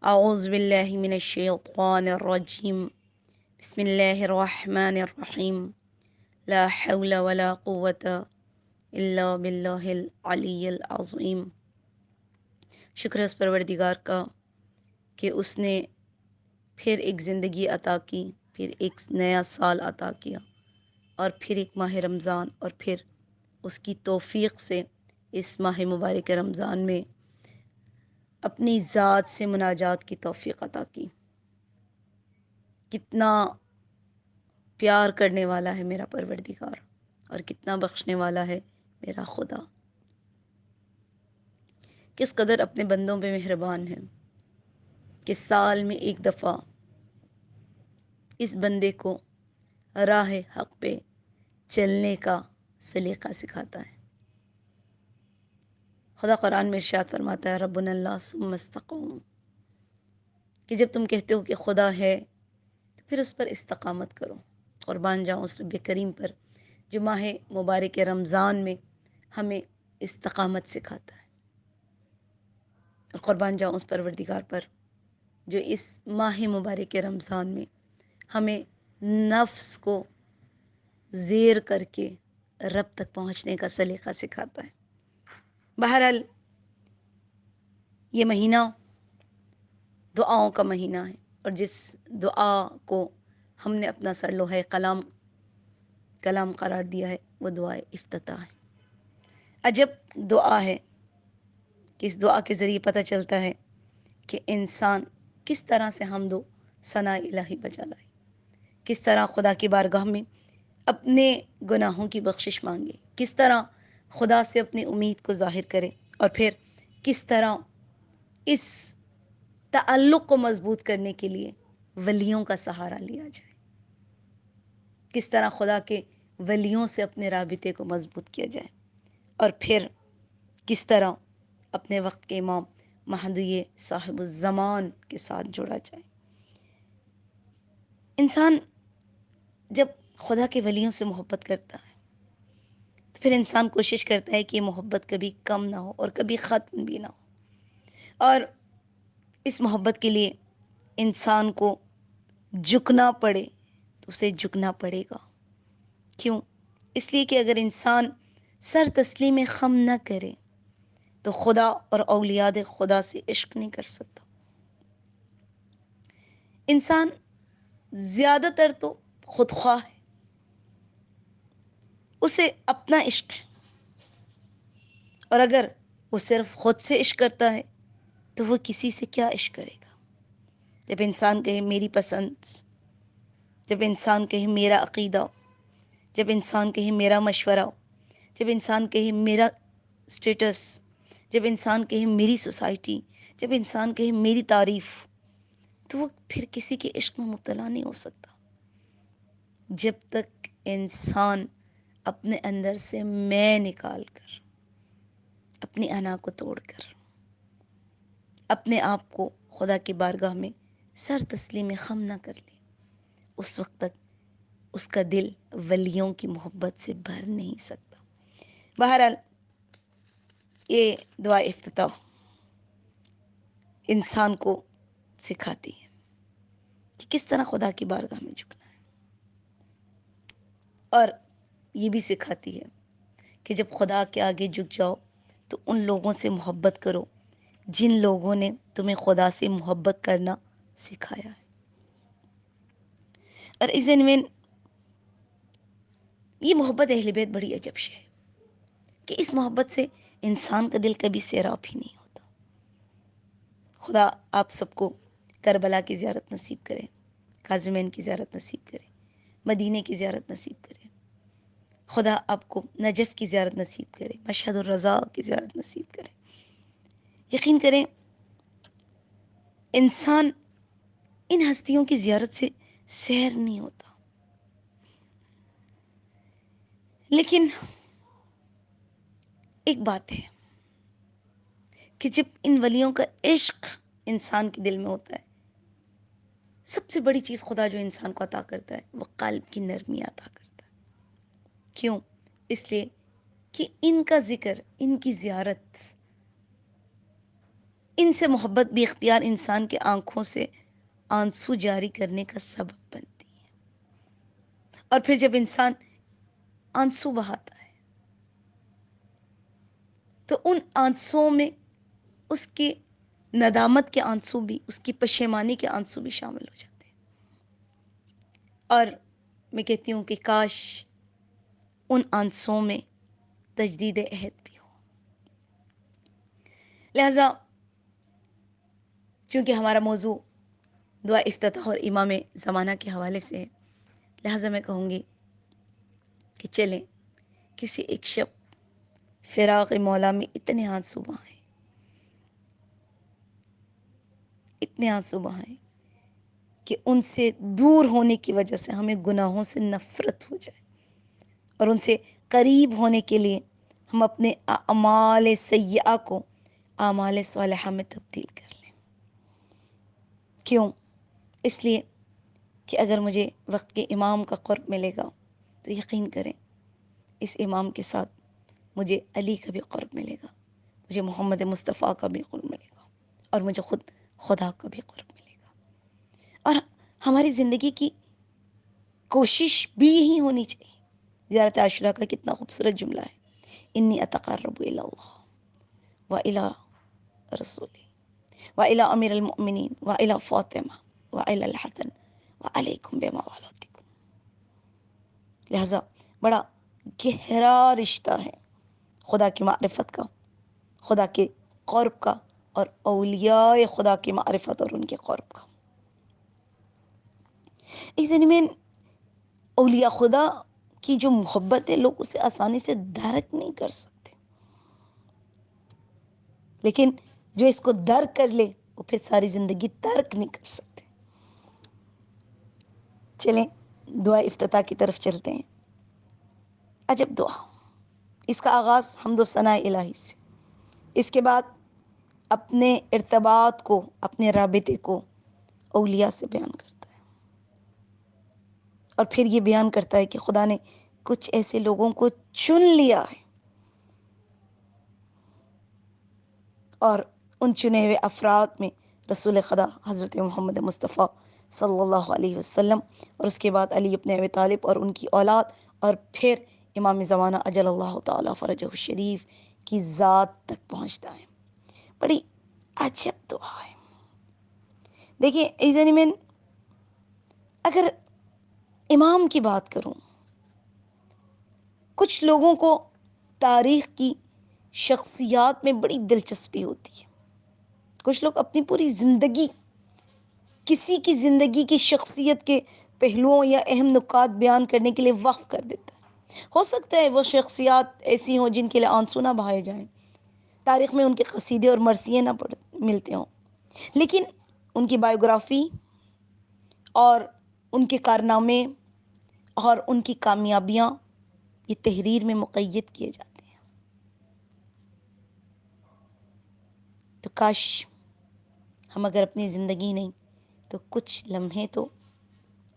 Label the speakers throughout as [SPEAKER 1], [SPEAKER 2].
[SPEAKER 1] اعوذ باللہ من الشیطان الرجیم بسم اللہ الرحمن الرحیم لا حول ولا قوة الا باللہ العلی العظیم۔ شکر ہے اس پروردگار کا کہ اس نے پھر ایک زندگی عطا کی، پھر ایک نیا سال عطا کیا، اور پھر ایک ماہ رمضان، اور پھر اس کی توفیق سے اس ماہ مبارک رمضان میں اپنی ذات سے مناجات کی توفیق عطا کی۔ کتنا پیار کرنے والا ہے میرا پروردگار، اور کتنا بخشنے والا ہے میرا خدا۔ کس قدر اپنے بندوں پہ مہربان ہے کہ سال میں ایک دفعہ اس بندے کو راہ حق پہ چلنے کا سلیقہ سکھاتا ہے۔ خدا قرآن میں ارشاد فرماتا ہے ربنا اللہ ثم استقاموا، کہ جب تم کہتے ہو کہ خدا ہے تو پھر اس پر استقامت کرو۔ قربان جاؤں اس رب کریم پر جو ماہ مبارک رمضان میں ہمیں استقامت سکھاتا ہے، اور قربان جاؤں اس پروردگار پر جو اس ماہ مبارک رمضان میں ہمیں نفس کو زیر کر کے رب تک پہنچنے کا سلیقہ سکھاتا ہے۔ بہرحال یہ مہینہ دعاؤں کا مہینہ ہے، اور جس دعا کو ہم نے اپنا سر لوحہ کلام قرار دیا ہے وہ دعائے افتتاح ہے۔ عجب دعا ہے کہ اس دعا کے ذریعے پتہ چلتا ہے کہ انسان کس طرح سے حمد و ثناء الہی بجا لائے، کس طرح خدا کی بارگاہ میں اپنے گناہوں کی بخشش مانگے، کس طرح خدا سے اپنی امید کو ظاہر کرے، اور پھر کس طرح اس تعلق کو مضبوط کرنے کے لیے ولیوں کا سہارا لیا جائے، کس طرح خدا کے ولیوں سے اپنے رابطے کو مضبوط کیا جائے، اور پھر کس طرح اپنے وقت کے امام مہدی صاحب الزمان کے ساتھ جڑا جائے۔ انسان جب خدا کے ولیوں سے محبت کرتا ہے تو پھر انسان کوشش کرتا ہے کہ یہ محبت کبھی کم نہ ہو اور کبھی ختم بھی نہ ہو، اور اس محبت کے لیے انسان کو جھکنا پڑے تو اسے جھکنا پڑے گا۔ کیوں؟ اس لیے کہ اگر انسان سر تسلیم خم نہ کرے تو خدا اور اولیاء خدا سے عشق نہیں کر سکتا۔ انسان زیادہ تر تو خود خواہ ہے، اسے اپنا عشق ہے، اور اگر وہ صرف خود سے عشق کرتا ہے تو وہ کسی سے کیا عشق کرے گا؟ جب انسان کہے میری پسند، جب انسان کہے میرا عقیدہ، جب انسان کہے میرا مشورہ، جب انسان کہے میرا اسٹیٹس، جب انسان کہے میری سوسائٹی، جب انسان کہے میری تعریف، تو وہ پھر کسی کے عشق میں مبتلا نہیں ہو سکتا جب تک انسان اپنے اندر سے میں نکال کر، اپنی انا کو توڑ کر، اپنے آپ کو خدا کی بارگاہ میں سر تسلیم خم نہ کر لے، اس وقت تک اس کا دل ولیوں کی محبت سے بھر نہیں سکتا۔ بہرحال یہ دعا افتتاح انسان کو سکھاتی ہے کہ کس طرح خدا کی بارگاہ میں جھکنا ہے، اور یہ بھی سکھاتی ہے کہ جب خدا کے آگے جھک جاؤ تو ان لوگوں سے محبت کرو جن لوگوں نے تمہیں خدا سے محبت کرنا سکھایا ہے۔ اور اس میں یہ محبت اہل بیت بڑی عجب شے ہے کہ اس محبت سے انسان کا دل کبھی سیراب ہی نہیں ہوتا۔ خدا آپ سب کو کربلا کی زیارت نصیب کرے، کاظمین کی زیارت نصیب کرے، مدینے کی زیارت نصیب کرے، خدا آپ کو نجف کی زیارت نصیب کرے، مشہد الرضا کی زیارت نصیب کرے۔ یقین کریں انسان ان ہستیوں کی زیارت سے سیر نہیں ہوتا، لیکن ایک بات ہے کہ جب ان ولیوں کا عشق انسان کے دل میں ہوتا ہے، سب سے بڑی چیز خدا جو انسان کو عطا کرتا ہے وہ قلب کی نرمی عطا کرتا ہے۔ کیوں؟ اس لیے کہ ان کا ذکر، ان کی زیارت ان سے محبت بھی اختیار انسان کے آنکھوں سے آنسو جاری کرنے کا سبب بنتی ہے، اور پھر جب انسان آنسو بہاتا ہے تو ان آنسوؤں میں اس کی ندامت کے آنسو بھی، اس کی پشیمانی کے آنسو بھی شامل ہو جاتے ہیں۔ اور میں کہتی ہوں کہ کاش ان آنسوؤں میں تجدید عہد بھی ہو۔ لہذا چونکہ ہمارا موضوع دعا افتتاح اور امام زمانہ کے حوالے سے ہے، لہذا میں کہوں گی کہ چلیں کسی ایک شب فراق مولا میں اتنے آنسو بہائیں، اتنے آنسو بہائیں کہ ان سے دور ہونے کی وجہ سے ہمیں گناہوں سے نفرت ہو جائے، اور ان سے قریب ہونے کے لیے ہم اپنے اعمال سیئہ کو اعمال صالحہ میں تبدیل کر لیں۔ کیوں؟ اس لیے کہ اگر مجھے وقت کے امام کا قرب ملے گا تو یقین کریں اس امام کے ساتھ مجھے علی کا بھی قرب ملے گا، مجھے محمد مصطفیٰ کا بھی قرب ملے گا، اور مجھے خود خدا کا بھی قرب ملے گا۔ اور ہماری زندگی کی کوشش بھی یہی ہونی چاہیے۔ زیارت عاشورہ کا کتنا خوبصورت جملہ ہے، انی اتقرب الی اللہ و الی رسولی و الی امیر المؤمنین و الی فاطمہ و الی الحسن و علیکم بموالاتکم۔ لہذا بڑا گہرا رشتہ ہے خدا کی معرفت کا، خدا کے قرب کا، اور اولیاء خدا کی معرفت اور ان کے قرب کا۔ اس میں اولیاء خدا کی جو محبت ہے لوگ اسے آسانی سے درک نہیں کر سکتے، لیکن جو اس کو درک کر لے وہ پھر ساری زندگی ترک نہیں کر سکتے۔ چلیں دعا افتتاح کی طرف چلتے ہیں۔ عجب دعا، اس کا آغاز حمد و ثناء الہی سے، اس کے بعد اپنے ارتباط کو، اپنے رابطے کو اولیاء سے بیان کرتا ہے، اور پھر یہ بیان کرتا ہے کہ خدا نے کچھ ایسے لوگوں کو چن لیا ہے، اور ان چنے ہوئے افراد میں رسول خدا حضرت محمد مصطفیٰ صلی اللہ علیہ وسلم، اور اس کے بعد علی ابن ابی طالب اور ان کی اولاد، اور پھر امام زمانہ اجل اللہ تعالیٰ فرجہ الشریف کی ذات تک پہنچتا ہے۔ بڑی عجب دعا ہے۔ دیکھیں ایزن میں اگر امام کی بات کروں، کچھ لوگوں کو تاریخ کی شخصیات میں بڑی دلچسپی ہوتی ہے، کچھ لوگ اپنی پوری زندگی کسی کی زندگی کی شخصیت کے پہلوؤں یا اہم نکات بیان کرنے کے لیے وقف کر دیتا ہے۔ ہو سکتا ہے وہ شخصیات ایسی ہوں جن کے لیے آنسو نہ بہائے جائیں، تاریخ میں ان کے قصیدے اور مرثیے نہ ملتے ہوں، لیکن ان کی بائیوگرافی اور ان کے کارنامے اور ان کی کامیابیاں یہ تحریر میں مقید کیے جاتے ہیں۔ تو کاش ہم اگر اپنی زندگی نہیں تو کچھ لمحے تو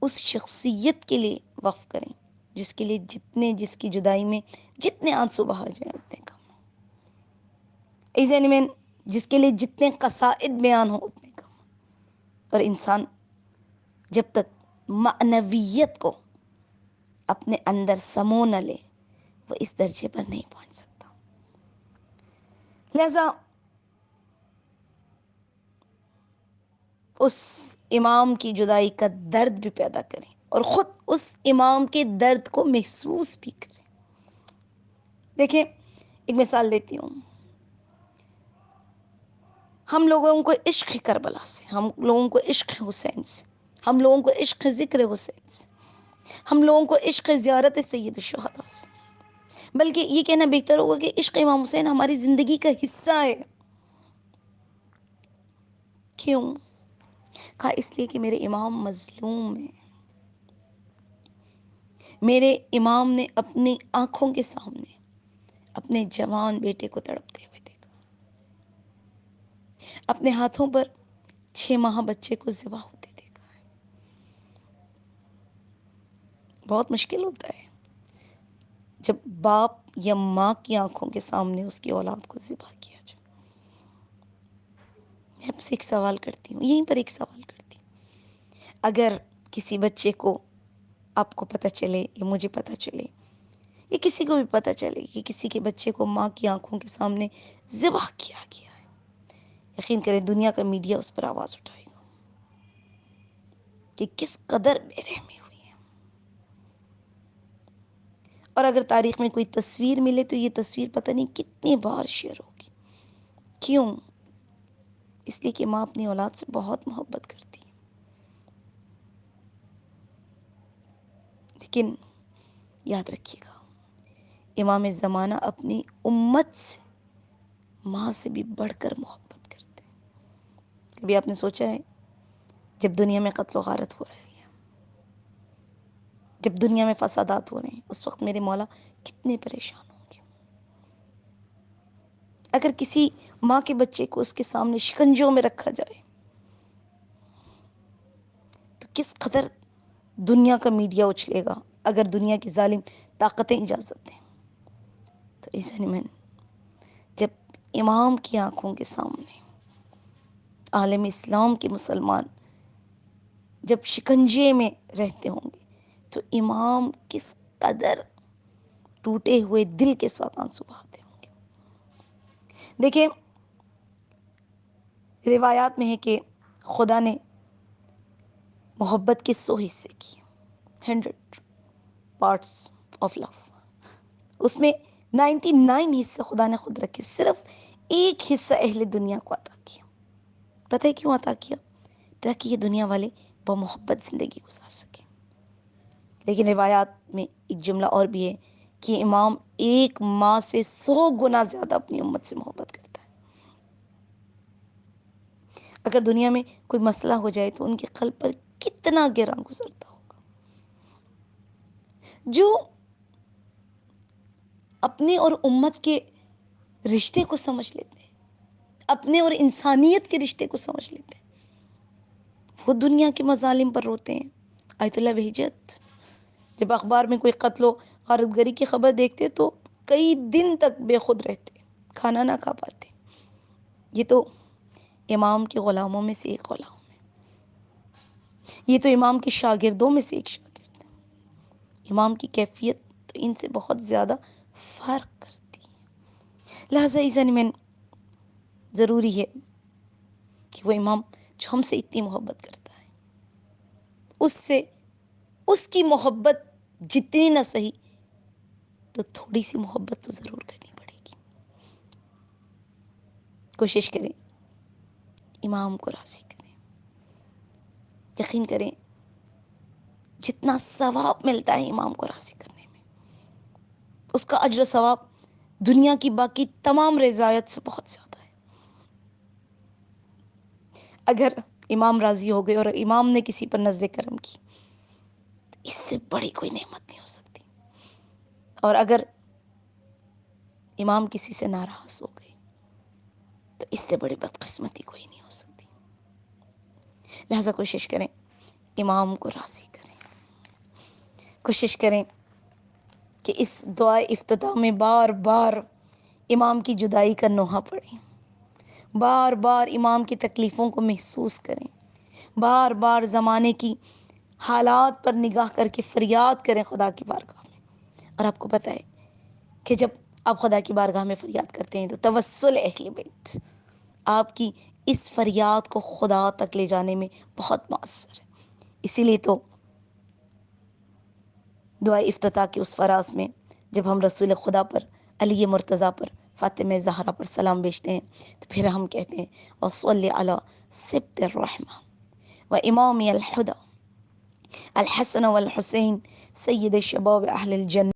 [SPEAKER 1] اس شخصیت کے لیے وقف کریں جس کے لیے جس کی جدائی میں جتنے آنسو بہا جائیں اتنے کم، ایزن میں جس کے لیے جتنے قصائد بیان ہوں اتنے کم۔ اور انسان جب تک معنویت کو اپنے اندر سمو نہ لے وہ اس درجے پر نہیں پہنچ سکتا۔ لہذا اس امام کی جدائی کا درد بھی پیدا کریں اور خود اس امام کے درد کو محسوس بھی کریں۔ دیکھیں ایک مثال دیتی ہوں، ہم لوگوں کو عشق کربلا سے، ہم لوگوں کو عشق حسین سے، ہم لوگوں کو عشق ذکر حسین سے، ہم لوگوں کو عشق زیارت سید الشہداء سے، بلکہ یہ کہنا بہتر ہوگا کہ عشق امام حسین ہماری زندگی کا حصہ ہے۔ کیوں؟ کہا اس لیے کہ میرے امام مظلوم ہیں، میرے امام نے اپنی آنکھوں کے سامنے اپنے جوان بیٹے کو تڑپتے ہوئے دیکھا، اپنے ہاتھوں پر 6 ماہ بچے کو ذبح ہوتے دیکھا ہے۔ بہت مشکل ہوتا ہے جب باپ یا ماں کی آنکھوں کے سامنے اس کی اولاد کو ذبح کیا جائے۔ میں آپ سے ایک سوال کرتی ہوں، یہیں پر ایک سوال کرتی ہوں، اگر کسی بچے کو، آپ کو پتہ چلے یا مجھے پتہ چلے یا کسی کو بھی پتہ چلے کہ کسی کے بچے کو ماں کی آنکھوں کے سامنے ذبح کیا گیا ہے، یقین کریں دنیا کا میڈیا اس پر آواز اٹھائے گا کہ کس قدر بے رحمی ہوئی ہے۔ اور اگر تاریخ میں کوئی تصویر ملے تو یہ تصویر پتہ نہیں کتنی بار شیئر ہوگی۔ کیوں؟ اس لیے کہ ماں اپنی اولاد سے بہت محبت کرتی ہے، لیکن یاد رکھیے گا امام زمانہ اپنی امت سے، ماں سے بھی بڑھ کر محبت کرتے ہیں۔ کبھی آپ نے سوچا ہے جب دنیا میں قتل و غارت ہو رہی ہے، جب دنیا میں فسادات ہو رہے ہیں، اس وقت میرے مولا کتنے پریشان ہوں گے؟ اگر کسی ماں کے بچے کو اس کے سامنے شکنجوں میں رکھا جائے تو کس قدر دنیا کا میڈیا اچھلے گا، اگر دنیا کی ظالم طاقتیں اجازت دیں تو ایسا جب امام کی آنکھوں کے سامنے عالم اسلام کے مسلمان جب شکنجے میں رہتے ہوں گے تو امام کس قدر ٹوٹے ہوئے دل کے ساتھ آنسو بہاتے ہوں گے۔ دیکھیں روایات میں ہے کہ خدا نے محبت کے 100 حصے کیے، 100 پارٹس آف لو، اس میں 99 حصے خدا نے خود رکھے، صرف ایک حصہ اہل دنیا کو عطا کیا۔ پتہ ہے کیوں عطا کیا؟ تاکہ یہ دنیا والے بمحبت زندگی گزار سکیں۔ لیکن روایات میں ایک جملہ اور بھی ہے کہ امام ایک ماں سے 100 گنا زیادہ اپنی امت سے محبت کرتا ہے۔ اگر دنیا میں کوئی مسئلہ ہو جائے تو ان کے قلب پر کتنا گراں گزرتا ہوگا۔ جو اپنے اور امت کے رشتے کو سمجھ لیتے ہیں، اپنے اور انسانیت کے رشتے کو سمجھ لیتے ہیں، وہ دنیا کے مظالم پر روتے ہیں۔ آیت اللہ بہجت جب اخبار میں کوئی قتل و غارت گری کی خبر دیکھتے تو کئی دن تک بے خود رہتے، کھانا نہ کھا پاتے۔ یہ تو امام کے غلاموں میں سے ایک غلام ہے، یہ تو امام کے شاگردوں میں سے ایک شاگرد ہے۔ امام کی کیفیت تو ان سے بہت زیادہ فرق کرتی ہے۔ لہٰذا ایزن ضروری ہے کہ وہ امام جو ہم سے اتنی محبت کرتا ہے، اس کی محبت جتنی نہ صحیح تو تھوڑی سی محبت تو ضرور کرنی پڑے گی۔ کوشش کریں امام کو راضی کریں، یقین کریں جتنا ثواب ملتا ہے امام کو راضی کرنے میں، اس کا اجر و ثواب دنیا کی باقی تمام رضایت سے بہت زیادہ ہے۔ اگر امام راضی ہو گئے اور امام نے کسی پر نظر کرم کی تو اس سے بڑی کوئی نعمت نہیں ہو سکتی، اور اگر امام کسی سے ناراض ہو گئے تو اس سے بڑی بدقسمتی کوئی نہیں ہو سکتی۔ لہذا کوشش کریں امام کو راضی کریں، کوشش کریں کہ اس دعائے افتتاح میں بار بار امام کی جدائی کا نوحہ پڑھیں، بار بار امام کی تکلیفوں کو محسوس کریں، بار بار زمانے کی حالات پر نگاہ کر کے فریاد کریں خدا کی بارگاہ میں۔ اور آپ کو پتہ ہے کہ جب آپ خدا کی بارگاہ میں فریاد کرتے ہیں تو توسل اہل بیت آپ کی اس فریاد کو خدا تک لے جانے میں بہت مؤثر ہے۔ اسی لیے تو دعائے افتتاح کے اس فراز میں جب ہم رسول خدا پر، علی مرتضیٰ پر، فاطمہ زہرا پر سلام بیچتے ہیں تو پھر ہم کہتے ہیں وصلی علی سبط الرحمہ و امام الہدی الحسن والحسین سید شباب اہل الجنہ